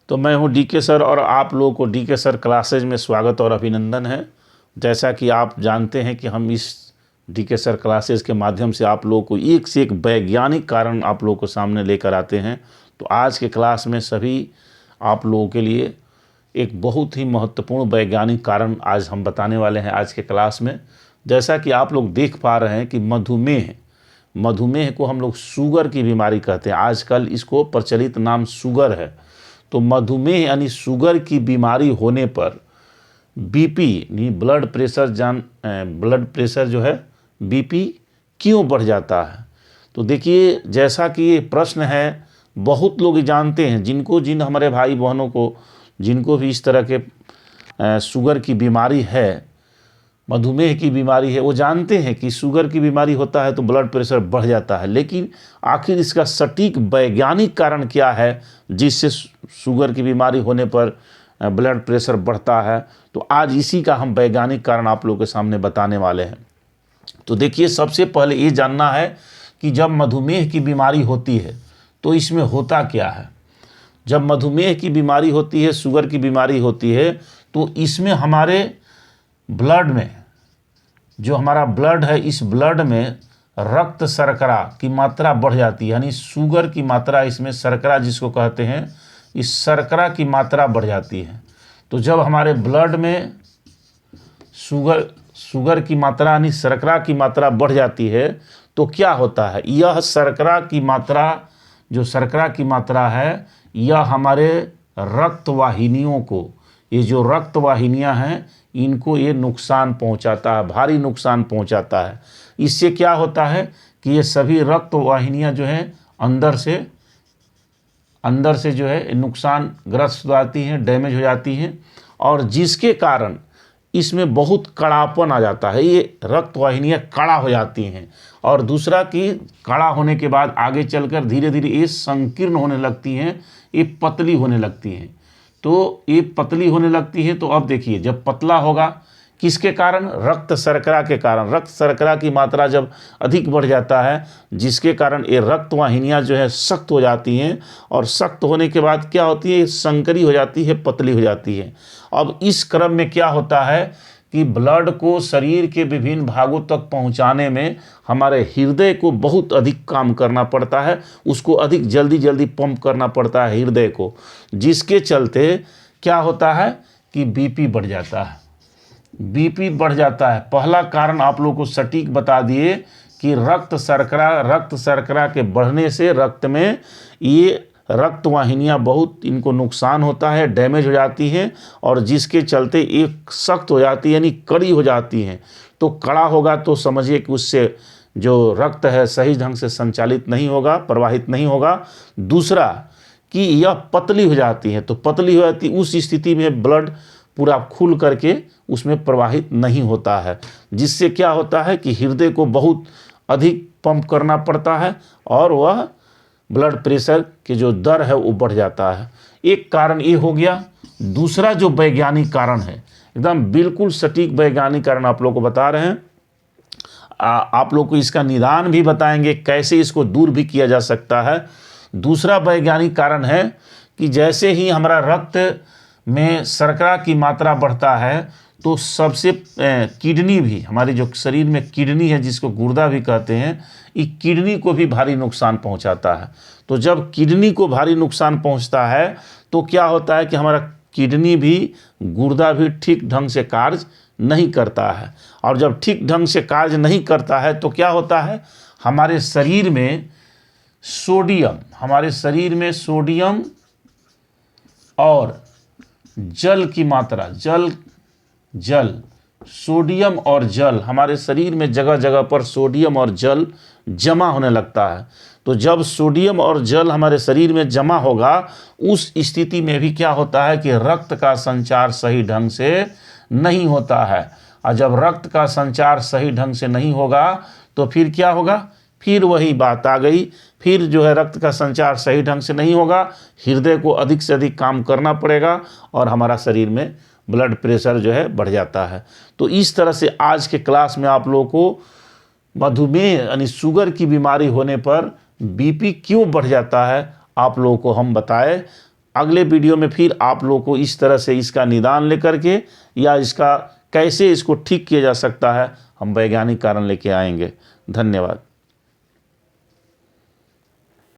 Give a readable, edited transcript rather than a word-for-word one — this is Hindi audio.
तो मैं हूं डीके सर और आप लोगों को डीके सर क्लासेज में स्वागत और अभिनंदन है। जैसा कि आप जानते हैं कि हम इस डीके सर क्लासेज के माध्यम से आप लोगों को एक से एक वैज्ञानिक कारण आप लोगों को सामने लेकर आते हैं। तो आज के क्लास में सभी आप लोगों के लिए एक बहुत ही महत्वपूर्ण वैज्ञानिक कारण आज हम बताने वाले हैं आज के क्लास में। जैसा कि आप लोग देख पा रहे हैं कि मधुमेह को हम लोग शुगर की बीमारी कहते हैं। आजकल इसको प्रचलित नाम शुगर है। तो मधुमेह यानी शुगर की बीमारी होने पर बीपी यानी ब्लड प्रेशर जो है बीपी क्यों बढ़ जाता है। तो देखिए, जैसा कि ये प्रश्न है, बहुत लोग जानते हैं, जिन हमारे भाई बहनों को जिनको भी इस तरह के शुगर की बीमारी है, मधुमेह की बीमारी है, वो जानते हैं कि शुगर की बीमारी होता है तो ब्लड प्रेशर बढ़ जाता है। लेकिन आखिर इसका सटीक वैज्ञानिक कारण क्या है जिससे शुगर की बीमारी होने पर ब्लड प्रेशर बढ़ता है। तो आज इसी का हम वैज्ञानिक कारण आप लोगों के सामने बताने वाले हैं। तो देखिए, सबसे पहले ये जानना है कि जब मधुमेह की बीमारी होती है तो इसमें होता क्या है। जब मधुमेह की बीमारी होती है, शुगर की बीमारी होती है, तो इसमें हमारे ब्लड में जो हमारा ब्लड है, इस ब्लड में रक्त शर्करा की मात्रा बढ़ जाती है। यानी शुगर की मात्रा, इसमें शर्करा जिसको कहते हैं, इस शर्करा की मात्रा बढ़ जाती है। तो जब हमारे ब्लड में शुगर की मात्रा यानी शर्करा की मात्रा बढ़ जाती है तो क्या होता है, यह शर्करा की मात्रा, जो शर्करा की मात्रा है, यह हमारे रक्त वाहिनियों को, ये जो रक्त वाहिनियाँ हैं, इनको ये नुकसान पहुंचाता है, भारी नुकसान पहुंचाता है। इससे क्या होता है कि ये सभी रक्त वाहिनियां जो हैं अंदर से जो है नुकसान ग्रस्त हो जाती हैं, डैमेज हो जाती हैं, और जिसके कारण इसमें बहुत कड़ापन आ जाता है। ये रक्त वाहिनियां कड़ा हो जाती हैं, और दूसरा कि कड़ा होने के बाद आगे चलकर धीरे धीरे ये संकीर्ण होने लगती हैं, ये पतली होने लगती हैं। तो ये पतली होने लगती है। तो अब देखिए, जब पतला होगा, किसके कारण, रक्त शर्करा के कारण। रक्त शर्करा की मात्रा जब अधिक बढ़ जाता है, जिसके कारण ये रक्त वाहिनियाँ जो है सख्त हो जाती हैं, और सख्त होने के बाद क्या होती है, संकरी हो जाती है, पतली हो जाती है। अब इस क्रम में क्या होता है कि ब्लड को शरीर के विभिन्न भागों तक पहुंचाने में हमारे हृदय को बहुत अधिक काम करना पड़ता है, उसको अधिक जल्दी पंप करना पड़ता है हृदय को, जिसके चलते क्या होता है कि बीपी बढ़ जाता है। बीपी बढ़ जाता है। पहला कारण आप लोगों को सटीक बता दिए कि रक्त शर्करा के बढ़ने से रक्त में ये रक्त वाहिनियाँ बहुत, इनको नुकसान होता है, डैमेज हो जाती हैं, और जिसके चलते एक सख्त हो जाती है यानी कड़ी हो जाती हैं। तो कड़ा होगा तो समझिए कि उससे जो रक्त है सही ढंग से संचालित नहीं होगा, प्रवाहित नहीं होगा। दूसरा कि यह पतली हो जाती है। तो पतली हो जाती, उस स्थिति में ब्लड पूरा खुल करके उसमें प्रवाहित नहीं होता है, जिससे क्या होता है कि हृदय को बहुत अधिक पंप करना पड़ता है, और वह ब्लड प्रेशर के जो दर है वो बढ़ जाता है। एक कारण ये हो गया। दूसरा जो वैज्ञानिक कारण है, एकदम बिल्कुल सटीक वैज्ञानिक कारण आप लोग को बता रहे हैं। आप लोग को इसका निदान भी बताएंगे, कैसे इसको दूर भी किया जा सकता है। दूसरा वैज्ञानिक कारण है कि जैसे ही हमारा रक्त में शर्करा की मात्रा बढ़ता है तो सबसे किडनी भी, हमारी जो शरीर में किडनी है जिसको गुर्दा भी कहते हैं, ये किडनी को भी भारी नुकसान पहुंचाता है। तो जब किडनी को भारी नुकसान पहुंचता है तो क्या होता है कि हमारा किडनी भी, गुर्दा भी ठीक ढंग से कार्य नहीं करता है, और जब ठीक ढंग से कार्य नहीं करता है तो क्या होता है, हमारे शरीर में सोडियम और जल की मात्रा, सोडियम और जल, हमारे शरीर में जगह जगह पर सोडियम और जल जमा होने लगता है। तो जब सोडियम और जल हमारे शरीर में जमा होगा, उस स्थिति में भी क्या होता है कि रक्त का संचार सही ढंग से नहीं होता है। और जब रक्त का संचार सही ढंग से नहीं होगा तो फिर क्या होगा, फिर वही बात आ गई, फिर जो है रक्त का संचार सही ढंग से नहीं होगा, हृदय को अधिक से अधिक काम करना पड़ेगा, और हमारा शरीर में ब्लड प्रेशर जो है बढ़ जाता है। तो इस तरह से आज के क्लास में आप लोगों को मधुमेह यानी शुगर की बीमारी होने पर बीपी क्यों बढ़ जाता है आप लोगों को हम बताए। अगले वीडियो में फिर आप लोगों को इस तरह से इसका निदान लेकर के या इसका कैसे इसको ठीक किया जा सकता है हम वैज्ञानिक कारण लेके आएंगे। धन्यवाद।